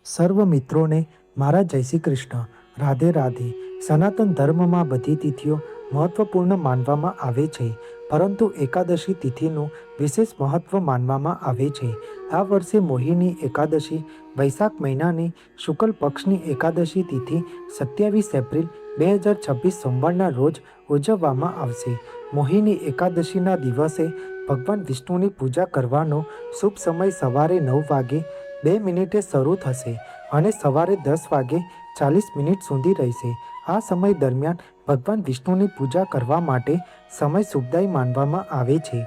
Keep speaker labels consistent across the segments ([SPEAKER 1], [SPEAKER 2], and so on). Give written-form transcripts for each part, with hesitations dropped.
[SPEAKER 1] સર્વ મિત્રોને મારા જય શ્રી કૃષ્ણ. રાધે રાધે. સનાતન ધર્મમાં બધી તિથિઓ મહત્વપૂર્ણ માનવામાં આવે છે, પરંતુ એકાદશી તિથિનું વિશેષ મહત્વ માનવામાં આવે છે. આ વર્ષે મોહિની એકાદશી વૈશાખ મહિનાની શુક્લ પક્ષની એકાદશી તિથિ 27 એપ્રિલ 2026 સોમવારના રોજ ઉજવવામાં આવશે. મોહિની એકાદશીના દિવસે ભગવાન વિષ્ણુની પૂજા કરવાનો શુભ સમય સવારે 9 વાગે 2 મિનિટે શરૂ થશે અને સવારે 10 વાગે 40 મિનિટ સુધી રહેશે. આ સમય દરમિયાન ભગવાન વિષ્ણુની પૂજા કરવા માટે સમય શુભદાયી માનવામાં આવે છે.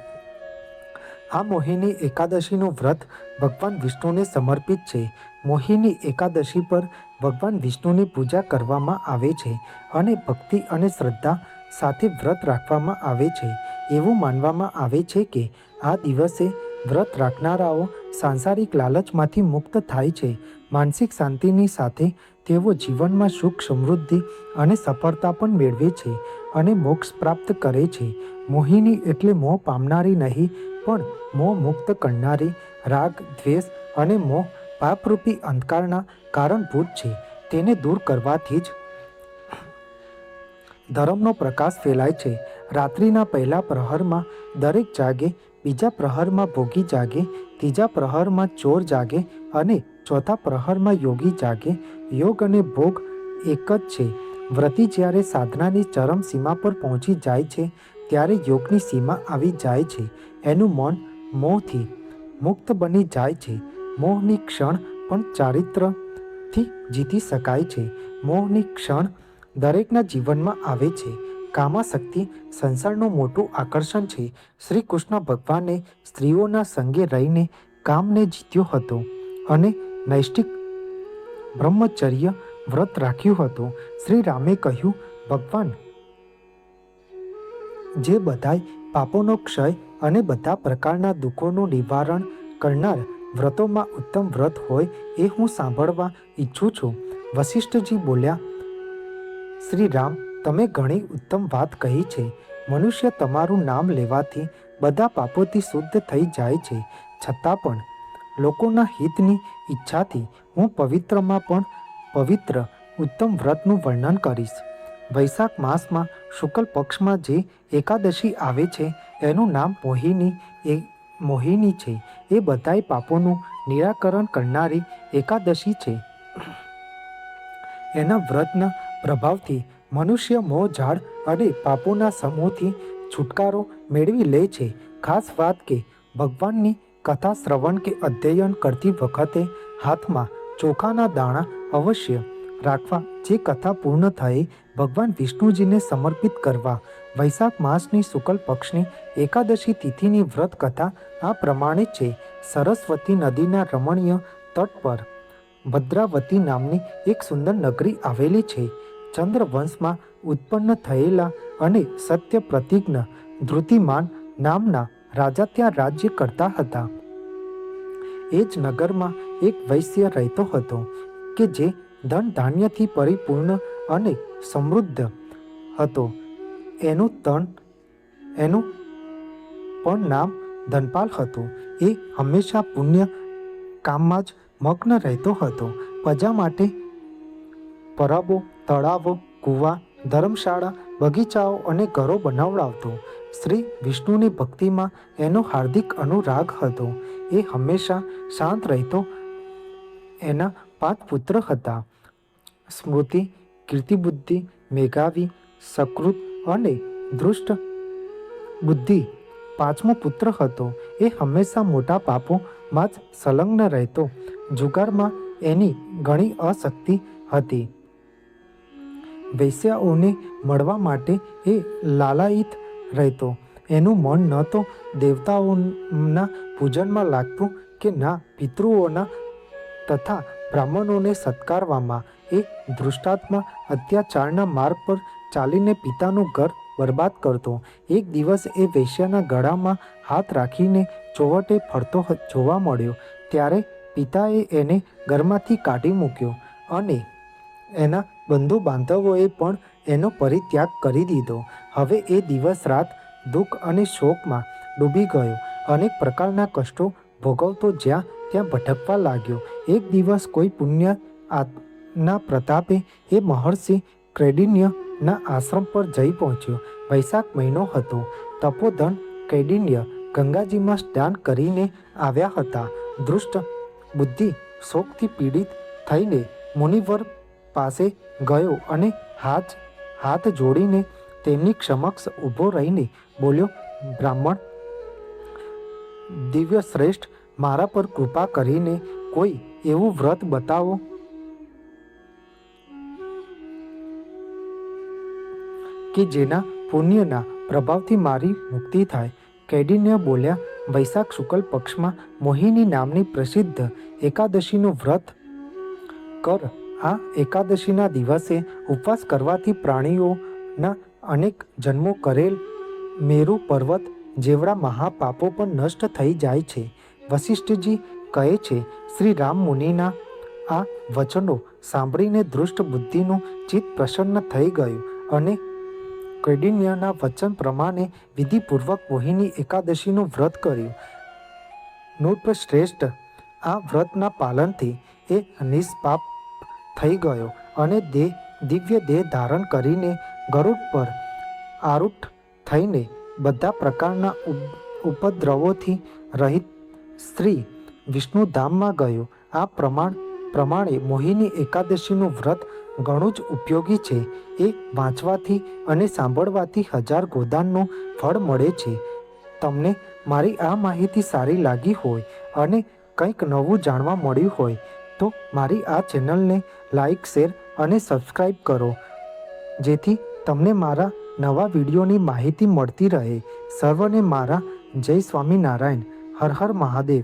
[SPEAKER 1] આ મોહિની એકાદશીનું વ્રત ભગવાન વિષ્ણુને સમર્પિત છે. મોહિની એકાદશી પર ભગવાન વિષ્ણુની પૂજા કરવામાં આવે છે અને ભક્તિ અને શ્રદ્ધા સાથે વ્રત રાખવામાં આવે છે. એવું માનવામાં આવે છે કે આ દિવસે વ્રત રાખનારાઓ સાંસારિક લાલચમાંથી મુક્ત થાય છે. માનસિક શાંતિની સાથે તેઓ જીવનમાં સુખ, સમૃદ્ધિ અને સફળતા પણ મેળવે છે અને મોક્ષ પ્રાપ્ત કરે છે. મોહિની એટલે મોહ પામનારી નહીં, પણ મોહ મુક્ત કરનારી. રાગ, દ્વેષ અને મોહ પાપરૂપી અંધકારના કારણભૂત છે. તેને દૂર કરવાથી જ ધર્મનો પ્રકાશ ફેલાય છે. રાત્રિના પહેલા પ્રહરમાં દરેક જાગે, બીજા પ્રહરમાં ભોગી જાગે, ત્રીજા પ્રહરમાં ચોર જાગે અને ચોથા પ્રહરમાં યોગી જાગે. યોગ અને ભોગ એક જ છે. વ્રતી જ્યારે સાધનાની ચરમ સીમા પર પહોંચી જાય છે, ત્યારે યોગની સીમા આવી જાય છે. એનું મન મોહથી મુક્ત બની જાય છે. મોહની ક્ષણ પણ ચારિત્રથી જીતી શકાય છે. મોહની ક્ષણ દરેકના જીવનમાં આવે છે. કામાસક્તિ સંસારનું મોટું આકર્ષણ છે. શ્રી કૃષ્ણ ભગવાને સ્ત્રીઓના સંગે રહીને કામને જીત્યો હતો અને નૈષ્ઠિક બ્રહ્મચર્ય વ્રત રાખ્યું હતું. શ્રી રામે કહ્યું, ભગવાન જે બધાય પાપોનો ક્ષય અને બધા પ્રકારના દુઃખોનું નિવારણ કરનાર વ્રતોમાં ઉત્તમ વ્રત હોય એ હું સાંભળવા ઈચ્છું છું. વશિષ્ઠજી બોલ્યા, શ્રી રામ, તમે ઘણી ઉત્તમ વાત કહી છે. મનુષ્ય તમારું નામ લેવાથી બધા પાપોથી શુદ્ધ થઈ જાય છે. છતાં પણ લોકોના હિતની ઈચ્છાથી હું પવિત્રમાં પણ પવિત્ર ઉત્તમ વ્રતનું વર્ણન કરીશ. વૈશાખ માસમાં શુક્લ પક્ષમાં જે એકાદશી આવે છે એનું નામ મોહિની છે. એ બધાય પાપોનું નિરાકરણ કરનારી એકાદશી છે. એના વ્રતના પ્રભાવથી મનુષ્ય મોહ ઝાડ અને પાપોના સમૂહથી છુટકારો મેળવી લે છે. ખાસ વાત કે ભગવાનની કથા શ્રવણ કે અધ્યયન કરતી વખતે હાથમાં ચોખાના દાણા અવશ્ય રાખવા. જે કથા પૂર્ણ થઈ ભગવાન વિષ્ણુજીને સમર્પિત કરવા. વૈશાખ માસની શુક્લ પક્ષની એકાદશી તિથિની વ્રત કથા આ પ્રમાણે છે. સરસ્વતી નદીના રમણીય તટ પર ભદ્રાવતી નામની એક સુંદર નગરી આવેલી છે. ચંદ્રવંશમાં ઉત્પન્ન થયેલા અને સત્ય પ્રતિજ્ઞ ધૃતિમાન નામના રાજા ત્યાં રાજ્ય કરતા હતા. એ જ નગરમાં એક વૈશ્ય રહેતો હતો કે જે ધન ધાન્યથી પરિપૂર્ણ અને સમૃદ્ધ હતો. એનું પણ નામ ધનપાલ હતું. એ હંમેશા પુણ્ય કામમાં જ મગ્ન રહેતો હતો. પ્રજા માટે પરબો, તળાવો, કૂવા, ધર્મશાળા, બગીચાઓ અને ઘરો બનાવડાવતો. શ્રી વિષ્ણુની ભક્તિમાં એનો હાર્દિક અનુરાગ હતો. એ હંમેશા શાંત રહેતો. એના 5 પુત્ર હતા: સ્મૃતિ, કીર્તિબુદ્ધિ, મેઘાવી, સકૃત અને ધૃષ્ટ બુદ્ધિ. 5મો પુત્ર હતો. એ હંમેશા મોટા પાપોમાં જ સંલગ્ન રહેતો. જુગારમાં એની ઘણી આસક્તિ હતી. વૈશ્યાઓને મળવા માટે એ લાલાયિત રહેતો. એનું મન ન તો દેવતાઓના પૂજનમાં લાગતું કે ના પિતૃઓના તથા બ્રાહ્મણોને સત્કારવામાં. એ ધૃષ્ટાત્મા અત્યાચારના માર્ગ પર ચાલીને પિતાનું ઘર બરબાદ કરતો. એક દિવસ એ વૈશ્યાના ગળામાં હાથ રાખીને ચોવટે ફરતો જોવા મળ્યો. ત્યારે પિતાએ એને ઘરમાંથી કાઢી મૂક્યો અને એના બંધુ બાંધવોએ પણ એનો પરિત્યાગ કરી દીધો. હવે એ દિવસ રાત દુઃખ અને શોકમાં ડૂબી ગયો. અનેક પ્રકારના કષ્ટો ભોગવતો જ્યાં ત્યાં ભટકવા લાગ્યો. એક દિવસ કોઈ પુણ્ય ના પ્રતાપે એ મહર્ષિ કૈડિન્યના આશ્રમ પર જઈ પહોંચ્યો. વૈશાખ મહિનો હતો. તપોધન કૈડિન્ય ગંગાજીમાં સ્નાન કરીને આવ્યા હતા. દુષ્ટ બુદ્ધિ શોકથી પીડિત થઈને મુનિવર પાસે ગયો અને હાથ જોડીને તેમની સમક્ષ ઊભો રહીને બોલ્યો, બ્રાહ્મણ દિવ્ય શ્રેષ્ઠ, મારા પર કૃપા કરીને કોઈ એવું વ્રત બતાવો કે જેના પુણ્યના પ્રભાવથી મારી મુક્તિ થાય. કૈડિન્ય બોલ્યા, વૈશાખ શુક્લ પક્ષમાં મોહિની નામની પ્રસિદ્ધ એકાદશીનું વ્રત કર. આ એકાદશીના દિવસે ઉપવાસ કરવાથી પ્રાણીઓના અનેક જન્મો કરેલ મેરુ પર્વત જેવડા મહાપાપો પણ નષ્ટ થઈ જાય છે. વશિષ્ઠજી કહે છે, શ્રી રામ મુનિના આ વચનો સાંભળીને દુષ્ટ બુદ્ધિનું ચિત્ત પ્રસન્ન થઈ ગયું અને કૈડિન્યના વચન પ્રમાણે વિધિપૂર્વક મોહિની એકાદશીનું વ્રત કર્યું. નૃપશ્રેષ્ઠ આ વ્રતના પાલનથી એ નિષ્પાપ થઈ ગયો અને દિવ્ય દેહ ધારણ કરીને ગરુડ પર આરૂઢ થઈને બધા પ્રકારના ઉપદ્રવોથી રહિત શ્રી વિષ્ણુધામમાં ગયો. આ પ્રમાણે મોહિની એકાદશીનું વ્રત ઘણું જ ઉપયોગી છે. એ વાંચવાથી અને સાંભળવાથી 1000 ગોદાનનું ફળ મળે છે. તમને મારી આ માહિતી સારી લાગી હોય અને કંઈક નવું જાણવા મળ્યું હોય તો મારી આ ચેનલને લાઈક, શેર અને સબસ્ક્રાઈબ કરો, જેથી તમને મારા નવા વિડીયોની માહિતી મળતી રહે. સર્વને મારા જય સ્વામિનારાયણ. હર હર મહાદેવ.